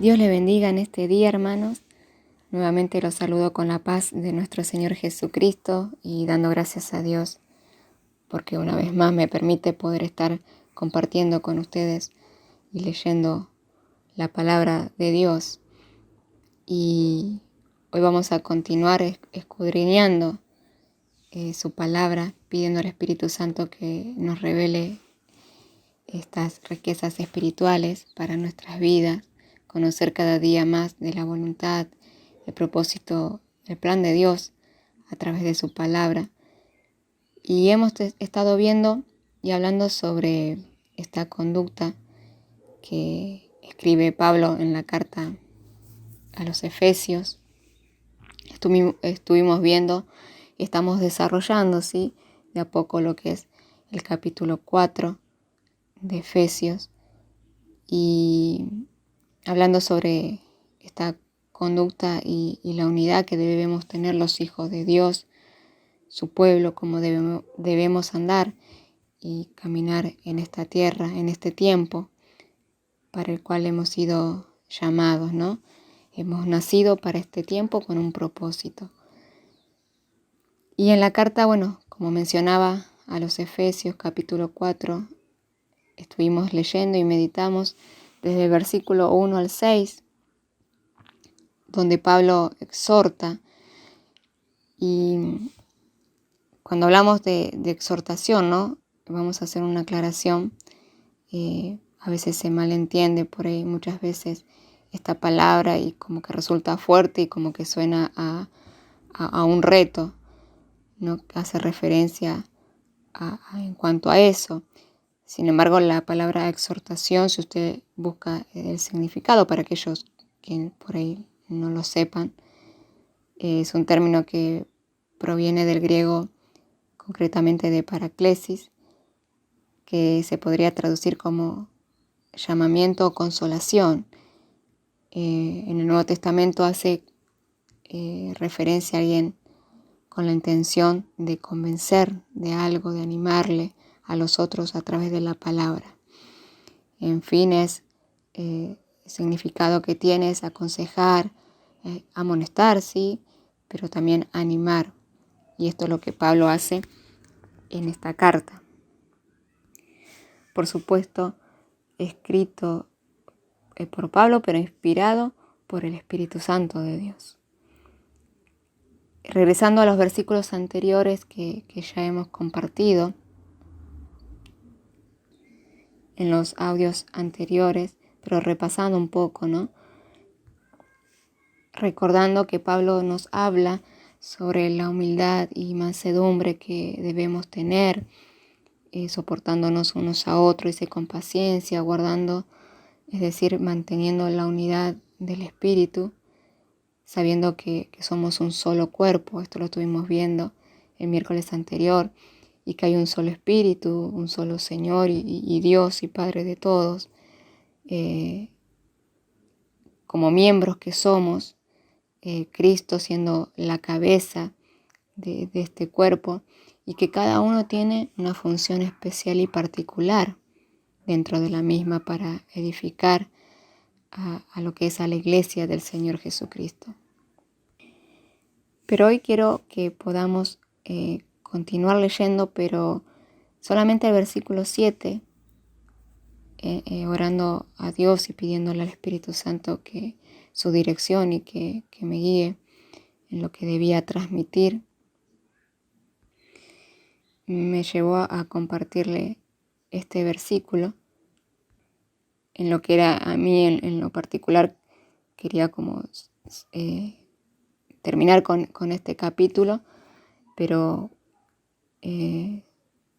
Dios le bendiga en este día, hermanos. Nuevamente los saludo con la paz de nuestro Señor Jesucristo y dando gracias a Dios porque una vez más me permite poder estar compartiendo con ustedes y leyendo la palabra de Dios. Y hoy vamos a continuar escudriñando su palabra, pidiendo al Espíritu Santo que nos revele estas riquezas espirituales para nuestras vidas, conocer cada día más de la voluntad, el propósito, el plan de Dios a través de su palabra. Y hemos estado viendo y hablando sobre esta conducta que escribe Pablo en la carta a los Efesios. Estuvimos viendo y estamos desarrollando, ¿sí?, de a poco lo que es el capítulo 4 de Efesios y hablando sobre esta conducta y la unidad que debemos tener los hijos de Dios, su pueblo, cómo debemos andar y caminar en esta tierra, en este tiempo para el cual hemos sido llamados, ¿no? Hemos nacido para este tiempo con un propósito. Y en la carta, como mencionaba a los Efesios capítulo 4, estuvimos leyendo y meditamos desde el versículo 1 al 6, donde Pablo exhorta. Y cuando hablamos de exhortación, ¿no?, vamos a hacer una aclaración. A veces se malentiende por ahí muchas veces esta palabra y como que resulta fuerte y como que suena a un reto, ¿no?, que hace referencia en cuanto a eso. Sin embargo, la palabra exhortación, si usted busca el significado para aquellos que por ahí no lo sepan, es un término que proviene del griego, concretamente de paraklesis, que se podría traducir como llamamiento o consolación. En el Nuevo Testamento hace referencia a alguien con la intención de convencer de algo, de animarle a los otros a través de la palabra. En fin, es el significado que tiene es aconsejar, amonestar, sí, pero también animar. Y esto es lo que Pablo hace en esta carta. Por supuesto, escrito por Pablo, pero inspirado por el Espíritu Santo de Dios. Regresando a los versículos anteriores que ya hemos compartido en los audios anteriores, pero repasando un poco, ¿no?, recordando que Pablo nos habla sobre la humildad y mansedumbre que debemos tener, soportándonos unos a otros y con paciencia, guardando, es decir, manteniendo la unidad del Espíritu, sabiendo que somos un solo cuerpo. Esto lo estuvimos viendo el miércoles anterior, y que hay un solo Espíritu, un solo Señor y Dios y Padre de todos. Como miembros que somos, Cristo siendo la cabeza de este cuerpo, y que cada uno tiene una función especial y particular dentro de la misma para edificar a lo que es a la iglesia del Señor Jesucristo. Pero hoy quiero que podamos continuar leyendo, pero solamente el versículo 7, orando a Dios y pidiéndole al Espíritu Santo que su dirección y que me guíe en lo que debía transmitir. Me llevó a compartirle este versículo en lo que era a mí en lo particular. Quería como terminar con este capítulo, pero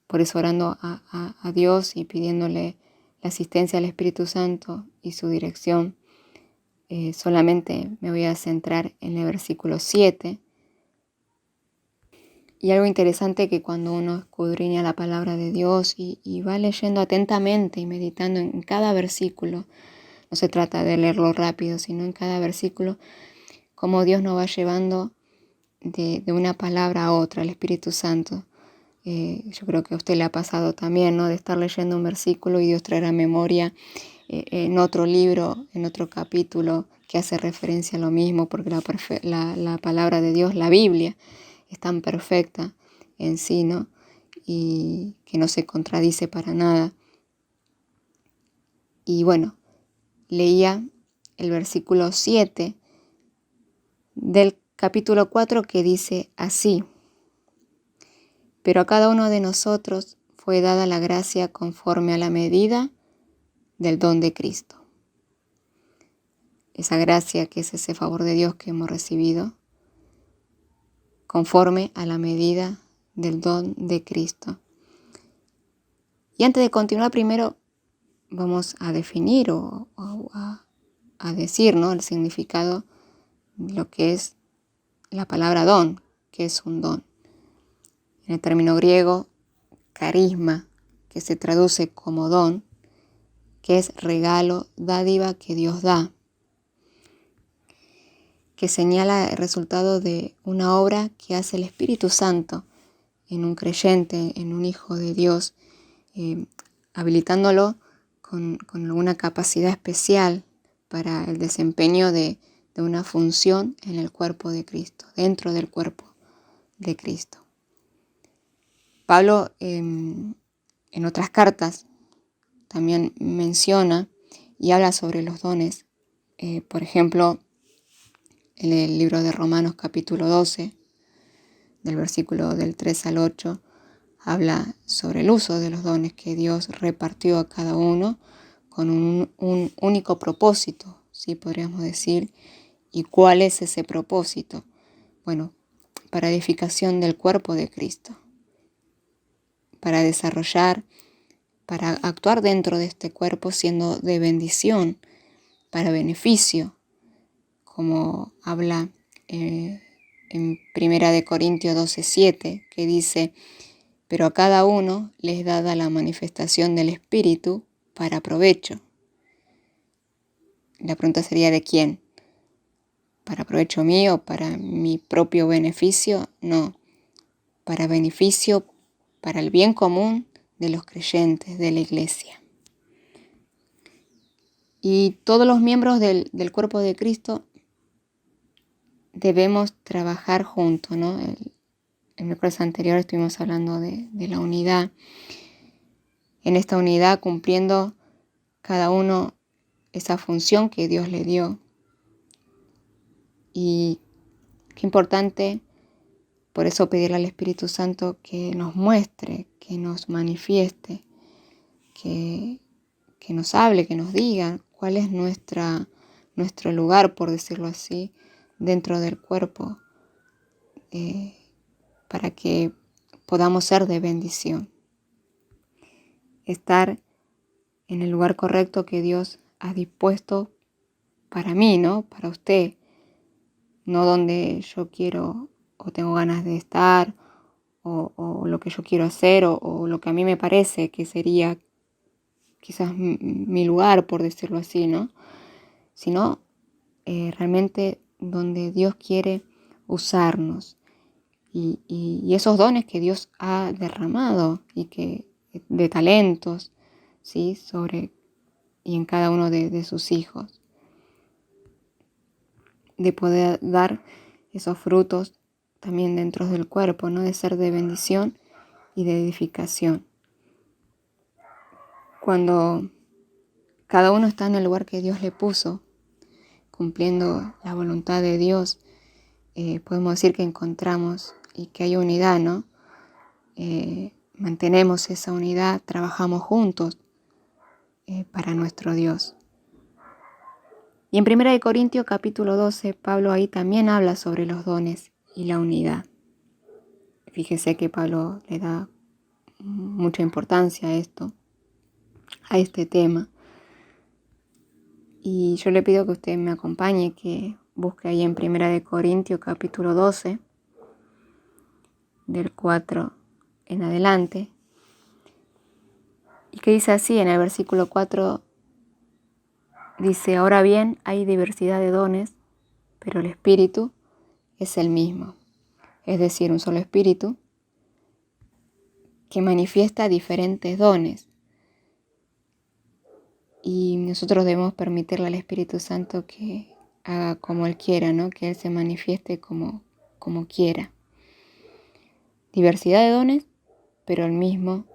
por eso orando a Dios y pidiéndole la asistencia al Espíritu Santo y su dirección, solamente me voy a centrar en el versículo 7. Y algo interesante que cuando uno escudriña la palabra de Dios y va leyendo atentamente y meditando en cada versículo, no se trata de leerlo rápido, sino en cada versículo, cómo Dios nos va llevando de una palabra a otra, el Espíritu Santo. Yo creo que a usted le ha pasado también, ¿no?, de estar leyendo un versículo y Dios traer a memoria en otro libro, en otro capítulo, que hace referencia a lo mismo, porque la palabra de Dios, la Biblia, es tan perfecta en sí, ¿no? Y que no se contradice para nada. Y bueno, leía el versículo 7 del capítulo 4 que dice así: pero a cada uno de nosotros fue dada la gracia conforme a la medida del don de Cristo. Esa gracia, que es ese favor de Dios que hemos recibido, conforme a la medida del don de Cristo. Y antes de continuar, primero vamos a definir o a decir, ¿no?, el significado de lo que es la palabra don, que es un don. En el término griego, carisma, que se traduce como don, que es regalo, dádiva que Dios da, que señala el resultado de una obra que hace el Espíritu Santo en un creyente, en un hijo de Dios, habilitándolo con alguna capacidad especial para el desempeño de una función en el cuerpo de Cristo, dentro del cuerpo de Cristo. Pablo en otras cartas también menciona y habla sobre los dones. Por ejemplo, en el libro de Romanos capítulo 12, del versículo del 3 al 8, habla sobre el uso de los dones que Dios repartió a cada uno con un único propósito, ¿sí?, podríamos decir. ¿Y cuál es ese propósito? Bueno, para edificación del cuerpo de Cristo, para desarrollar, para actuar dentro de este cuerpo siendo de bendición, para beneficio, como habla en 1 Corintios 12:7, que dice: pero a cada uno les dada la manifestación del Espíritu para provecho. La pregunta sería: ¿de quién? ¿Para provecho mío? ¿Para mi propio beneficio? No, para beneficio, para el bien común de los creyentes, de la iglesia. Y todos los miembros del cuerpo de Cristo debemos trabajar juntos, ¿no? En el curso anterior estuvimos hablando de la unidad. En esta unidad, cumpliendo cada uno esa función que Dios le dio. Y qué importante, por eso, pedirle al Espíritu Santo que nos muestre, que nos manifieste, que nos hable, que nos diga cuál es nuestro lugar, por decirlo así, dentro del cuerpo, para que podamos ser de bendición. Estar en el lugar correcto que Dios ha dispuesto para mí, ¿no? Para usted. No donde yo quiero o tengo ganas de estar, o lo que yo quiero hacer, o lo que a mí me parece que sería quizás mi lugar, por decirlo así, ¿no? Sino realmente donde Dios quiere usarnos. Y esos dones que Dios ha derramado y que de talentos, ¿sí?, sobre y en cada uno de sus hijos, de poder dar esos frutos también dentro del cuerpo, ¿no?, de ser de bendición y de edificación. Cuando cada uno está en el lugar que Dios le puso, cumpliendo la voluntad de Dios, podemos decir que encontramos y que hay unidad, ¿no? Mantenemos esa unidad, trabajamos juntos para nuestro Dios. Y en 1 Corintios capítulo 12, Pablo ahí también habla sobre los dones y la unidad. Fíjese que Pablo le da mucha importancia a esto, a este tema. Y yo le pido que usted me acompañe, que busque ahí en 1 Corintios capítulo 12, del 4 en adelante. Y que dice así en el versículo 4, dice: ahora bien, hay diversidad de dones, pero el Espíritu es el mismo. Es decir, un solo Espíritu que manifiesta diferentes dones. Y nosotros debemos permitirle al Espíritu Santo que haga como Él quiera, ¿no? Que Él se manifieste como quiera. Diversidad de dones, pero el mismo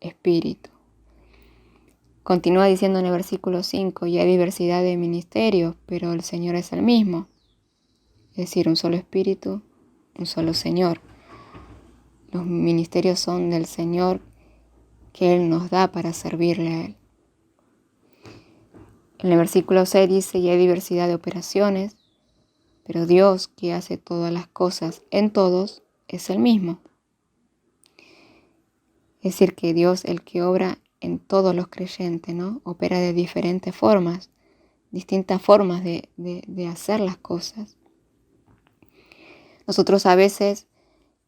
Espíritu. Continúa diciendo en el versículo 5, y hay diversidad de ministerios, pero el Señor es el mismo. Es decir, un solo Espíritu, un solo Señor. Los ministerios son del Señor que Él nos da para servirle a Él. En el versículo 6 dice, y hay diversidad de operaciones, pero Dios que hace todas las cosas en todos es el mismo. Es decir, que Dios, el que obra en todos los creyentes, ¿no? Opera de diferentes formas, distintas formas de hacer las cosas. Nosotros a veces,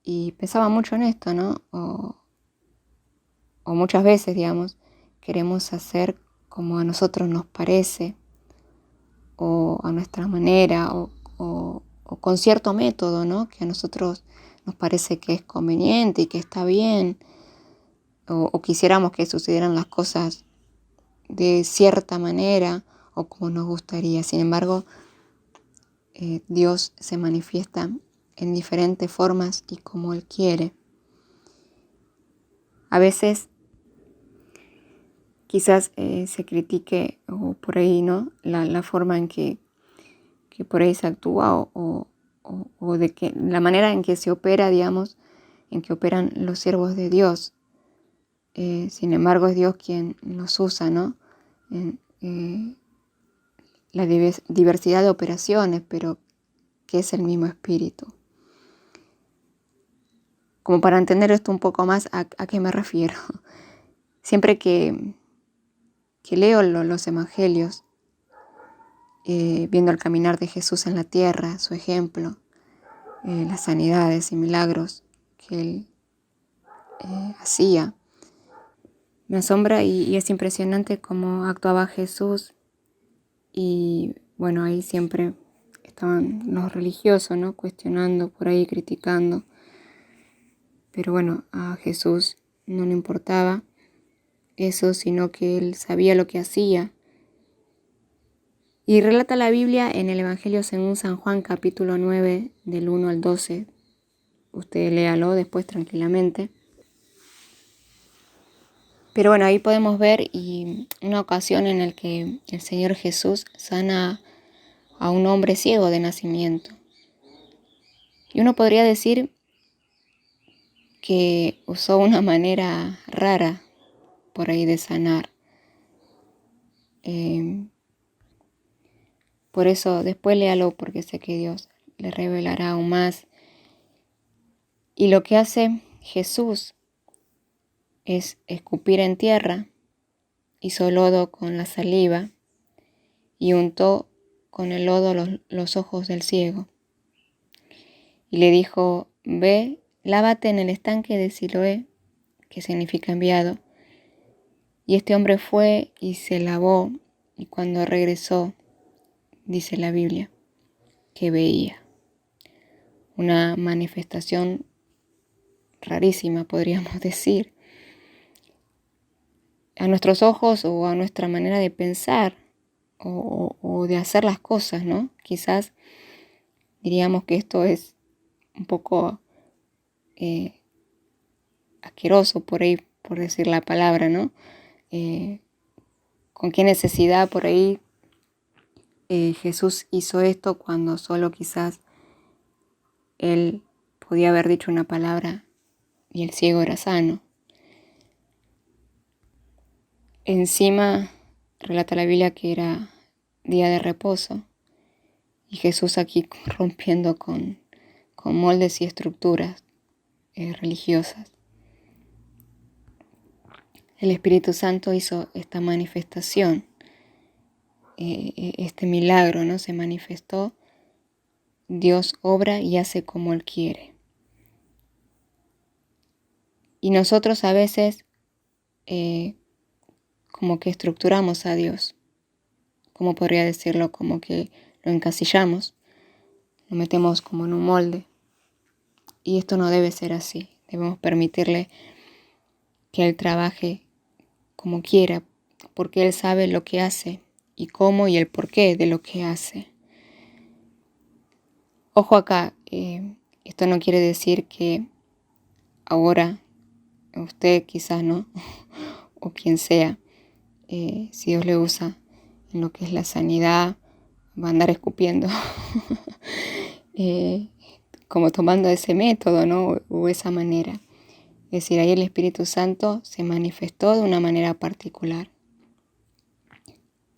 y pensaba mucho en esto, ¿no? O muchas veces, digamos, queremos hacer como a nosotros nos parece, o a nuestra manera, o con cierto método, ¿no? Que a nosotros nos parece que es conveniente y que está bien, o quisiéramos que sucedieran las cosas de cierta manera o como nos gustaría. Sin embargo, Dios se manifiesta en diferentes formas y como Él quiere. A veces quizás se critique o por ahí, ¿no? La forma en que por ahí se actúa o de que la manera en que se opera, digamos, en que operan los siervos de Dios. Sin embargo, es Dios quien nos usa, ¿no? La diversidad de operaciones, pero que es el mismo Espíritu. Como para entender esto un poco más, ¿a qué me refiero? Siempre que leo los evangelios, viendo el caminar de Jesús en la tierra, su ejemplo, las sanidades y milagros que Él hacía, me asombra y es impresionante cómo actuaba Jesús. Y bueno, ahí siempre estaban los religiosos, ¿no? Cuestionando por ahí, criticando. Pero bueno, a Jesús no le importaba eso, sino que Él sabía lo que hacía. Y relata la Biblia en el Evangelio según San Juan, capítulo 9, del 1 al 12. Usted léalo después tranquilamente. Pero bueno, ahí podemos ver y una ocasión en la que el Señor Jesús sana a un hombre ciego de nacimiento. Y uno podría decir que usó una manera rara por ahí de sanar. Por eso después léalo porque sé que Dios le revelará aún más. Y lo que hace Jesús es escupir en tierra, hizo lodo con la saliva y untó con el lodo los ojos del ciego. Y le dijo, ve, lávate en el estanque de Siloé, que significa enviado. Y este hombre fue y se lavó, y cuando regresó, dice la Biblia, que veía. Una manifestación rarísima, podríamos decir. A nuestros ojos o a nuestra manera de pensar o de hacer las cosas, ¿no? Quizás diríamos que esto es un poco asqueroso por ahí, por decir la palabra, ¿no? ¿Con qué necesidad por ahí Jesús hizo esto cuando solo quizás Él podía haber dicho una palabra y el ciego era sano? Encima relata la Biblia que era día de reposo y Jesús aquí rompiendo con moldes y estructuras religiosas. El Espíritu Santo hizo esta manifestación, este milagro, ¿no? Se manifestó. Dios obra y hace como Él quiere. Y nosotros a veces como que estructuramos a Dios, como podría decirlo, como que lo encasillamos, lo metemos como en un molde. Y esto no debe ser así. Debemos permitirle que Él trabaje como quiera, porque Él sabe lo que hace y cómo y el porqué de lo que hace. Ojo acá, esto no quiere decir que ahora usted quizás no, o quien sea, si Dios le usa en lo que es la sanidad, va a andar escupiendo, como tomando ese método, ¿no? O esa manera. Es decir, ahí el Espíritu Santo se manifestó de una manera particular.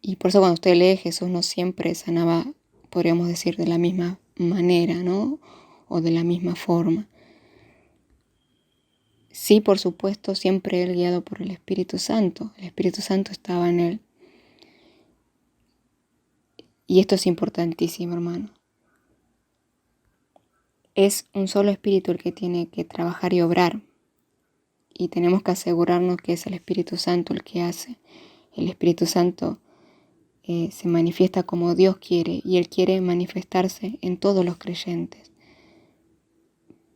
Y por eso cuando usted lee, Jesús no siempre sanaba, podríamos decir, de la misma manera, ¿no? O de la misma forma. Sí, por supuesto, siempre Él guiado por el Espíritu Santo. El Espíritu Santo estaba en Él. Y esto es importantísimo, hermano. Es un solo Espíritu el que tiene que trabajar y obrar. Y tenemos que asegurarnos que es el Espíritu Santo el que hace. El Espíritu Santo se manifiesta como Dios quiere, y Él quiere manifestarse en todos los creyentes,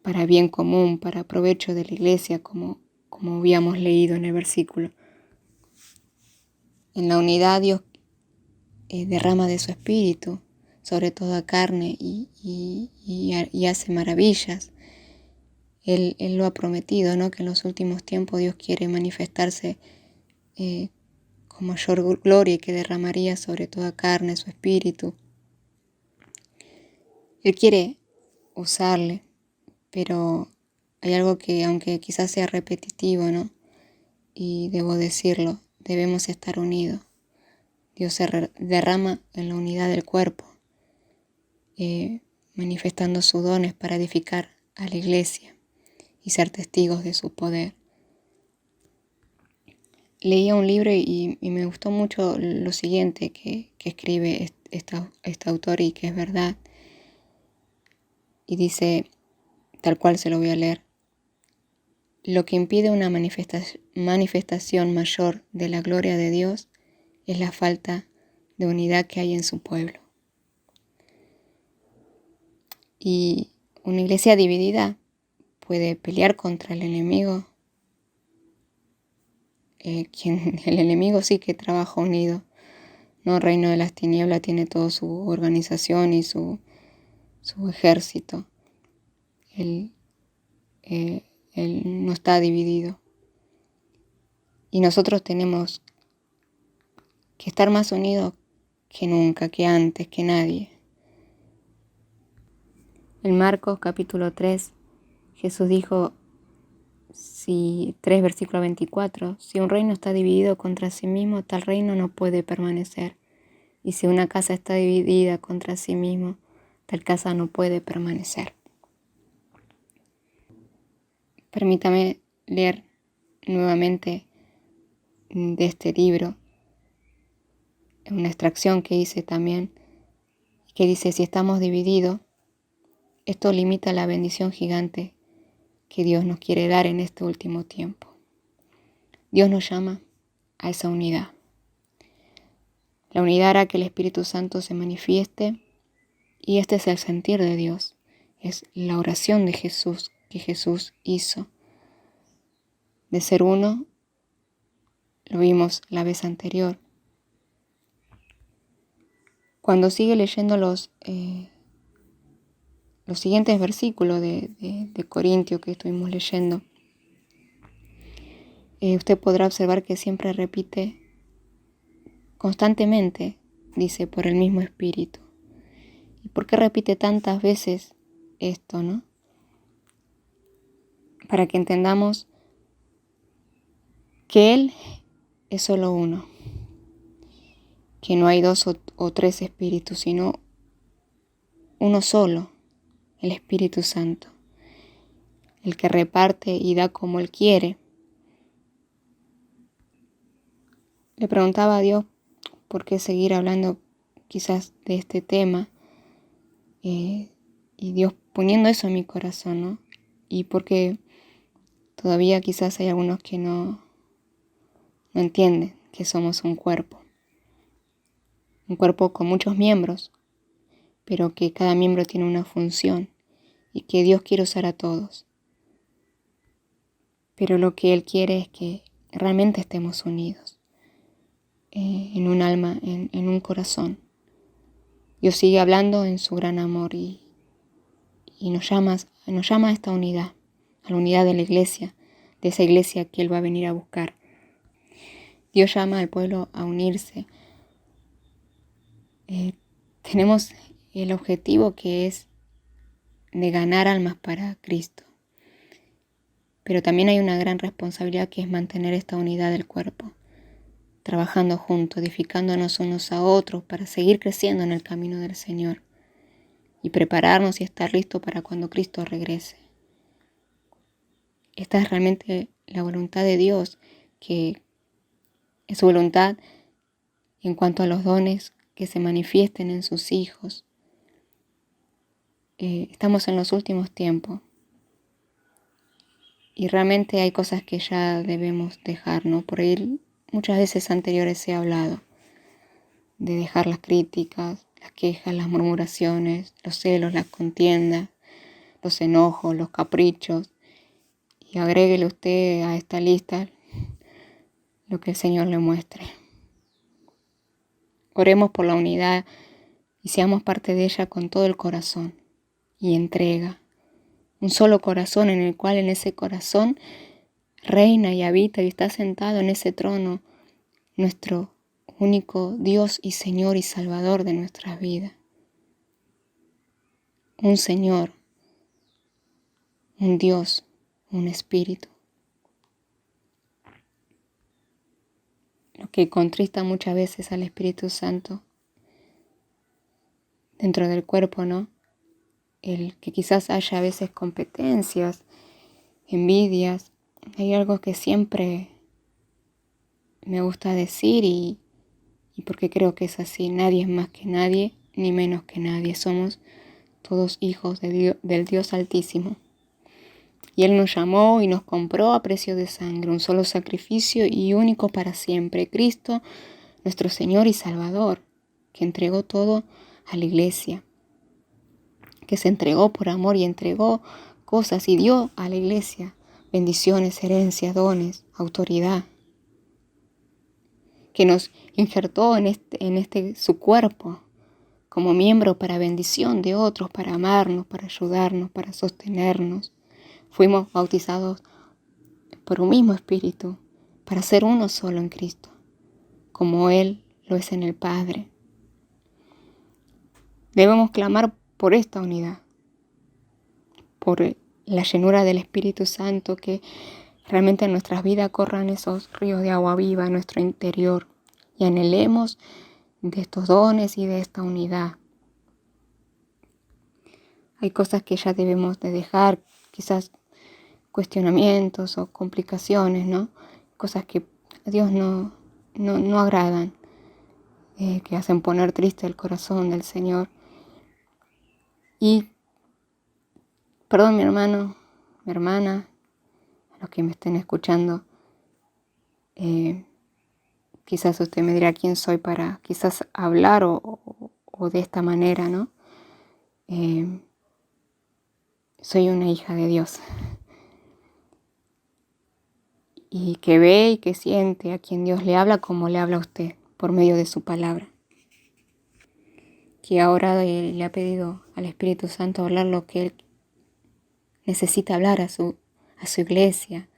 para bien común, para provecho de la iglesia, como habíamos leído en el versículo. En la unidad Dios derrama de su Espíritu sobre toda carne y hace maravillas. Él lo ha prometido, ¿no? Que en los últimos tiempos Dios quiere manifestarse con mayor gloria, y que derramaría sobre toda carne su Espíritu. Él quiere usarle, pero hay algo que, aunque quizás sea repetitivo, ¿no? Y debo decirlo, debemos estar unidos. Dios se derrama en la unidad del cuerpo, manifestando sus dones para edificar a la iglesia y ser testigos de su poder. Leía un libro y me gustó mucho lo siguiente que escribe este autor, y que es verdad. Y dice, tal cual se lo voy a leer: lo que impide una manifestación mayor de la gloria de Dios es la falta de unidad que hay en su pueblo. Y una iglesia dividida puede pelear contra el enemigo. El enemigo sí que trabaja unido, ¿no? El reino de las tinieblas tiene toda su organización y su ejército. Él no está dividido. Y nosotros tenemos que estar más unidos que nunca, que antes, que nadie. En Marcos capítulo 3, Jesús dijo, 3 versículo 24, si un reino está dividido contra sí mismo, tal reino no puede permanecer. Y si una casa está dividida contra sí mismo, tal casa no puede permanecer. Permítame leer nuevamente de este libro una extracción que hice también, que dice, si estamos divididos, esto limita la bendición gigante que Dios nos quiere dar en este último tiempo. Dios nos llama a esa unidad. La unidad hará que el Espíritu Santo se manifieste, y este es el sentir de Dios. Es la oración de Jesús, que Jesús hizo. De ser uno, lo vimos la vez anterior. Cuando sigue leyendo los siguientes versículos de Corintios que estuvimos leyendo, usted podrá observar que siempre repite constantemente, dice, por el mismo Espíritu. ¿Y por qué repite tantas veces esto, no? Para que entendamos que Él es solo uno, que no hay 2 o 3 espíritus, sino uno solo, el Espíritu Santo, el que reparte y da como Él quiere. Le preguntaba a Dios por qué seguir hablando quizás de este tema, y Dios poniendo eso en mi corazón, ¿no? Y porque todavía quizás hay algunos que no entienden que somos un cuerpo con muchos miembros, pero que cada miembro tiene una función y que Dios quiere usar a todos. Pero lo que Él quiere es que realmente estemos unidos. en un alma, en un corazón. Dios sigue hablando en su gran amor y nos llama a esta unidad, a la unidad de la iglesia, de esa iglesia que Él va a venir a buscar. Dios llama al pueblo a unirse. Tenemos el objetivo que es de ganar almas para Cristo. Pero también hay una gran responsabilidad que es mantener esta unidad del cuerpo, trabajando juntos, edificándonos unos a otros para seguir creciendo en el camino del Señor y prepararnos y estar listos para cuando Cristo regrese. Esta es realmente la voluntad de Dios, que es su voluntad en cuanto a los dones que se manifiesten en sus hijos. Estamos en los últimos tiempos y realmente hay cosas que ya debemos dejar, ¿no? Por ahí muchas veces anteriores he hablado de dejar las críticas, las quejas, las murmuraciones, los celos, las contiendas, los enojos, los caprichos. Y agréguele usted a esta lista lo que el Señor le muestre. Oremos por la unidad y seamos parte de ella con todo el corazón y entrega. Un solo corazón en el cual en ese corazón reina y habita y está sentado en ese trono nuestro único Dios y Señor y Salvador de nuestras vidas. Un Señor, un Dios, un Espíritu. Lo que contrista muchas veces al Espíritu Santo dentro del cuerpo, ¿no? El que quizás haya a veces competencias, envidias. Hay algo que siempre me gusta decir y porque creo que es así. Nadie es más que nadie, ni menos que nadie. Somos todos hijos del Dios Altísimo. Y Él nos llamó y nos compró a precio de sangre, un solo sacrificio y único para siempre. Cristo, nuestro Señor y Salvador, que entregó todo a la iglesia, que se entregó por amor y entregó cosas y dio a la iglesia bendiciones, herencias, dones, autoridad, que nos injertó en este su cuerpo como miembro para bendición de otros, para amarnos, para ayudarnos, para sostenernos. Fuimos bautizados por un mismo Espíritu para ser uno solo en Cristo, como Él lo es en el Padre. Debemos clamar por esta unidad, por la llenura del Espíritu Santo, que realmente en nuestras vidas corran esos ríos de agua viva en nuestro interior y anhelemos de estos dones y de esta unidad. Hay cosas que ya debemos de dejar, quizás cuestionamientos o complicaciones, ¿no? Cosas que a Dios no agradan, que hacen poner triste el corazón del Señor. Y, perdón, mi hermano, mi hermana, a los que me estén escuchando, quizás usted me dirá quién soy para quizás hablar o de esta manera, ¿no? Soy una hija de Dios y que ve y que siente a quien Dios le habla como le habla a usted por medio de su palabra, que ahora le ha pedido al Espíritu Santo hablar lo que Él necesita hablar a su iglesia,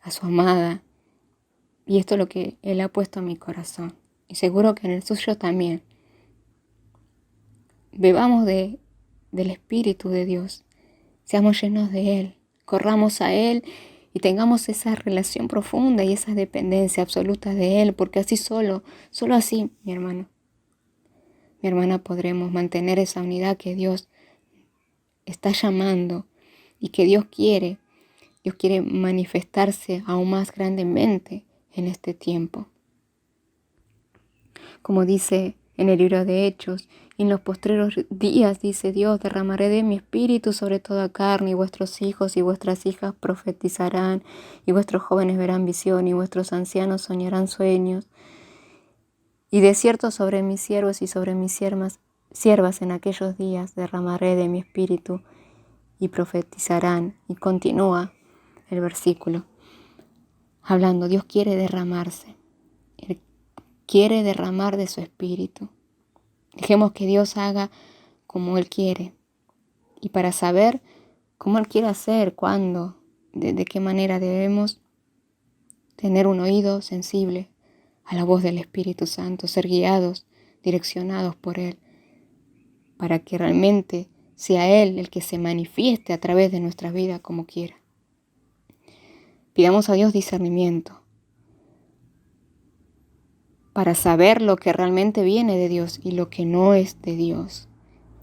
a su amada, y esto es lo que Él ha puesto en mi corazón y seguro que en el suyo también. Bebamos del Espíritu de Dios, seamos llenos de Él, corramos a Él y tengamos esa relación profunda y esa dependencia absoluta de Él, porque así solo así, mi hermano, mi hermana, podremos mantener esa unidad que Dios está llamando y que Dios quiere manifestarse aún más grandemente en este tiempo. Como dice en el libro de Hechos, en los postreros días, dice Dios, derramaré de mi espíritu sobre toda carne, y vuestros hijos y vuestras hijas profetizarán, y vuestros jóvenes verán visión, y vuestros ancianos soñarán sueños. Y de cierto sobre mis siervos y sobre mis siervas en aquellos días derramaré de mi espíritu, y profetizarán. Y continúa el versículo, hablando, Dios quiere derramarse. quiere derramar de su espíritu. Dejemos que Dios haga como Él quiere. Y para saber cómo Él quiere hacer, cuándo, de qué manera debemos tener un oído sensible a la voz del Espíritu Santo, ser guiados, direccionados por Él, para que realmente sea Él el que se manifieste a través de nuestra vida como quiera. Pidamos a Dios discernimiento para saber lo que realmente viene de Dios y lo que no es de Dios.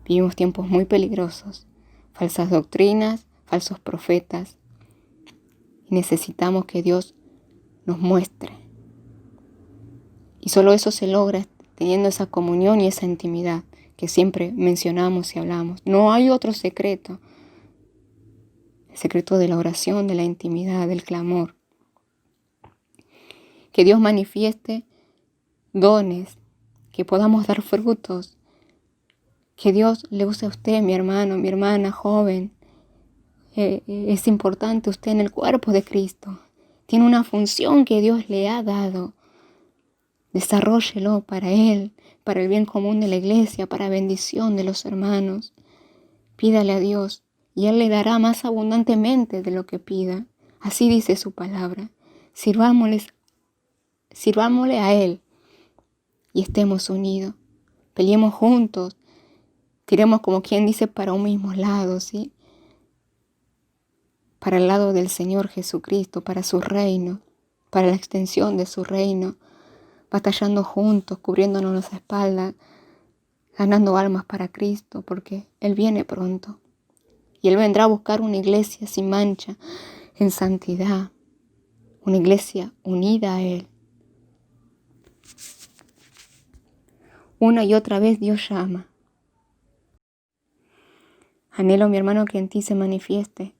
Vivimos tiempos muy peligrosos, falsas doctrinas, falsos profetas, y necesitamos que Dios nos muestre. Y solo eso se logra teniendo esa comunión y esa intimidad que siempre mencionamos y hablamos. No hay otro secreto. El secreto de la oración, de la intimidad, del clamor. Que Dios manifieste dones, que podamos dar frutos. Que Dios le use a usted, mi hermano, mi hermana, joven. Es importante usted en el cuerpo de Cristo. Tiene una función que Dios le ha dado. Desarróllelo para Él, para el bien común de la iglesia, para bendición de los hermanos. Pídale a Dios y Él le dará más abundantemente de lo que pida. Así dice su palabra. Sirvámosle a Él y estemos unidos. Peleemos juntos. Tiremos, como quien dice, para un mismo lado, ¿sí? Para el lado del Señor Jesucristo, para su reino, para la extensión de su reino. Batallando juntos, cubriéndonos las espaldas, ganando almas para Cristo, porque Él viene pronto. Y Él vendrá a buscar una iglesia sin mancha, en santidad, una iglesia unida a Él. Una y otra vez Dios llama. Anhelo, mi hermano, que en ti se manifieste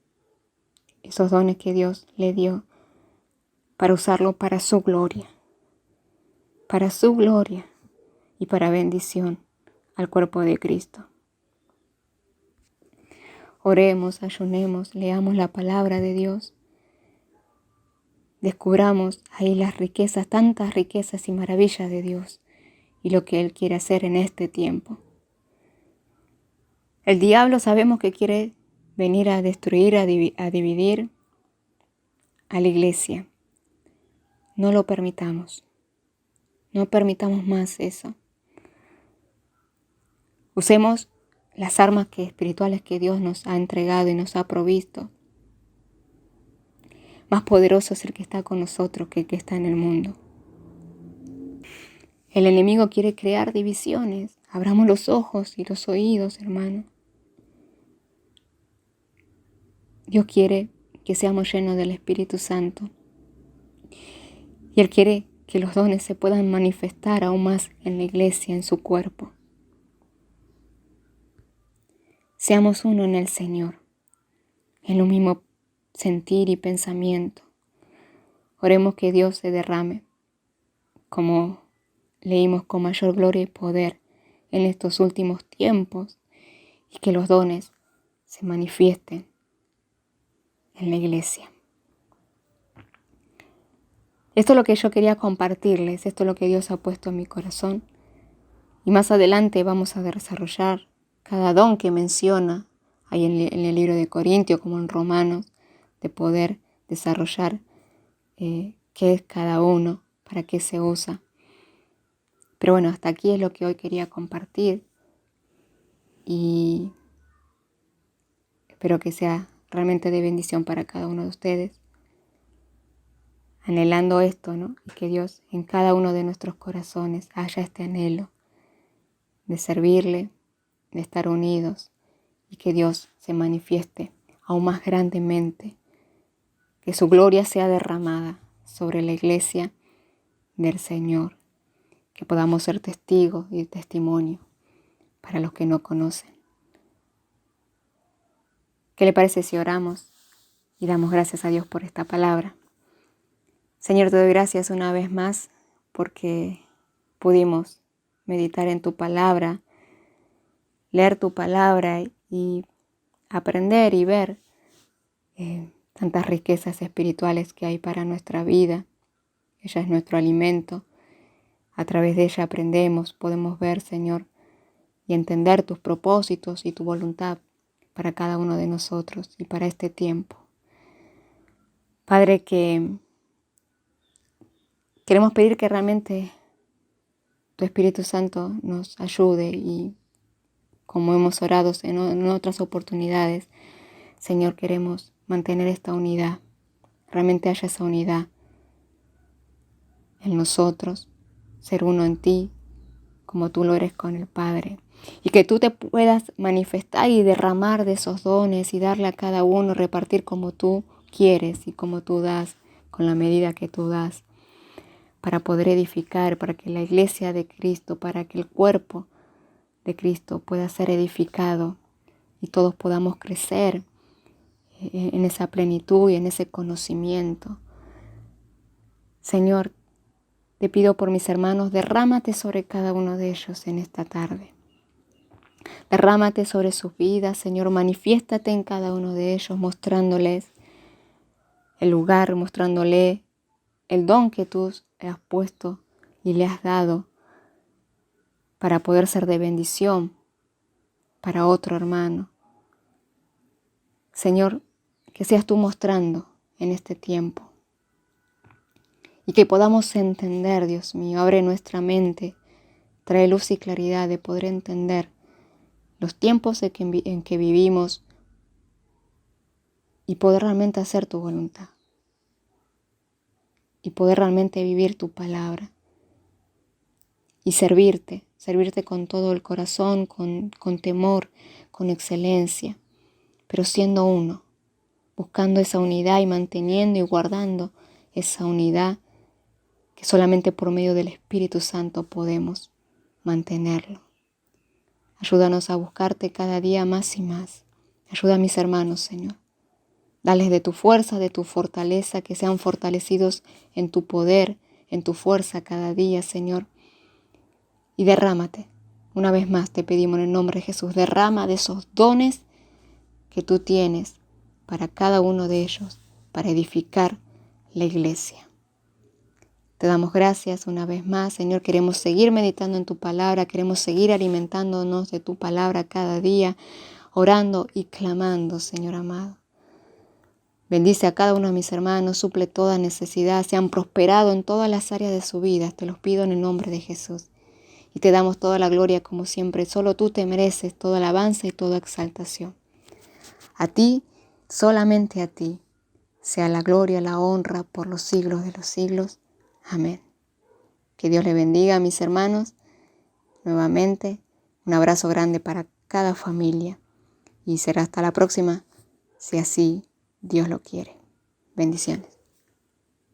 esos dones que Dios le dio para usarlo para su gloria y para bendición al cuerpo de Cristo. Oremos, ayunemos, leamos la palabra de Dios. Descubramos ahí las riquezas, tantas riquezas y maravillas de Dios y lo que Él quiere hacer en este tiempo. El diablo sabemos que quiere venir a destruir, a dividir a la iglesia. No lo permitamos. No permitamos más eso. Usemos las armas espirituales que Dios nos ha entregado y nos ha provisto. Más poderoso es el que está con nosotros que el que está en el mundo. El enemigo quiere crear divisiones. Abramos los ojos y los oídos, hermano. Dios quiere que seamos llenos del Espíritu Santo. Y Él quiere que los dones se puedan manifestar aún más en la iglesia, en su cuerpo. Seamos uno en el Señor, en lo mismo sentir y pensamiento. Oremos que Dios se derrame, como leímos, con mayor gloria y poder en estos últimos tiempos, y que los dones se manifiesten en la iglesia. Esto es lo que yo quería compartirles, esto es lo que Dios ha puesto en mi corazón. Y más adelante vamos a desarrollar cada don que menciona ahí en el libro de Corintios, como en Romanos, de poder desarrollar qué es cada uno, para qué se usa. Pero bueno, hasta aquí es lo que hoy quería compartir y espero que sea realmente de bendición para cada uno de ustedes. Anhelando esto, ¿no? Y que Dios en cada uno de nuestros corazones haya este anhelo de servirle, de estar unidos y que Dios se manifieste aún más grandemente, que su gloria sea derramada sobre la iglesia del Señor, que podamos ser testigos y testimonio para los que no conocen. ¿Qué le parece si oramos y damos gracias a Dios por esta palabra? Señor, te doy gracias una vez más porque pudimos meditar en tu palabra, leer tu palabra y aprender y ver tantas riquezas espirituales que hay para nuestra vida. Ella es nuestro alimento. A través de ella aprendemos, podemos ver, Señor, y entender tus propósitos y tu voluntad para cada uno de nosotros y para este tiempo. Padre, que queremos pedir que realmente tu Espíritu Santo nos ayude y como hemos orado en otras oportunidades, Señor, queremos mantener esta unidad. Realmente haya esa unidad en nosotros, ser uno en ti, como tú lo eres con el Padre. Y que tú te puedas manifestar y derramar de esos dones y darle a cada uno, repartir como tú quieres y como tú das, con la medida que tú das, para poder edificar, para que la iglesia de Cristo, para que el cuerpo de Cristo pueda ser edificado y todos podamos crecer en esa plenitud y en ese conocimiento. Señor, te pido por mis hermanos, derrámate sobre cada uno de ellos en esta tarde. Derrámate sobre sus vidas, Señor, manifiéstate en cada uno de ellos, mostrándoles el lugar, mostrándoles el don que tú has puesto y le has dado para poder ser de bendición para otro hermano. Señor, que seas tú mostrando en este tiempo y que podamos entender, Dios mío, abre nuestra mente, trae luz y claridad de poder entender los tiempos en que vivimos y poder realmente hacer tu voluntad y poder realmente vivir tu palabra y servirte con todo el corazón, con temor, con excelencia, pero siendo uno, buscando esa unidad y manteniendo y guardando esa unidad que solamente por medio del Espíritu Santo podemos mantenerlo. Ayúdanos a buscarte cada día más y más. Ayuda a mis hermanos, Señor. Dales de tu fuerza, de tu fortaleza, que sean fortalecidos en tu poder, en tu fuerza cada día, Señor. Y derrámate. Una vez más te pedimos en el nombre de Jesús, derrama de esos dones que tú tienes para cada uno de ellos, para edificar la iglesia. Te damos gracias una vez más, Señor. Queremos seguir meditando en tu palabra, queremos seguir alimentándonos de tu palabra cada día, orando y clamando, Señor amado. Bendice a cada uno de mis hermanos, suple toda necesidad, sean prosperados en todas las áreas de su vida. Te los pido en el nombre de Jesús. Y te damos toda la gloria como siempre. Solo tú te mereces toda alabanza y toda exaltación. A ti, solamente a ti, sea la gloria, la honra por los siglos de los siglos. Amén. Que Dios les bendiga a mis hermanos. Nuevamente, un abrazo grande para cada familia. Y será hasta la próxima, si así Dios lo quiere. Bendiciones.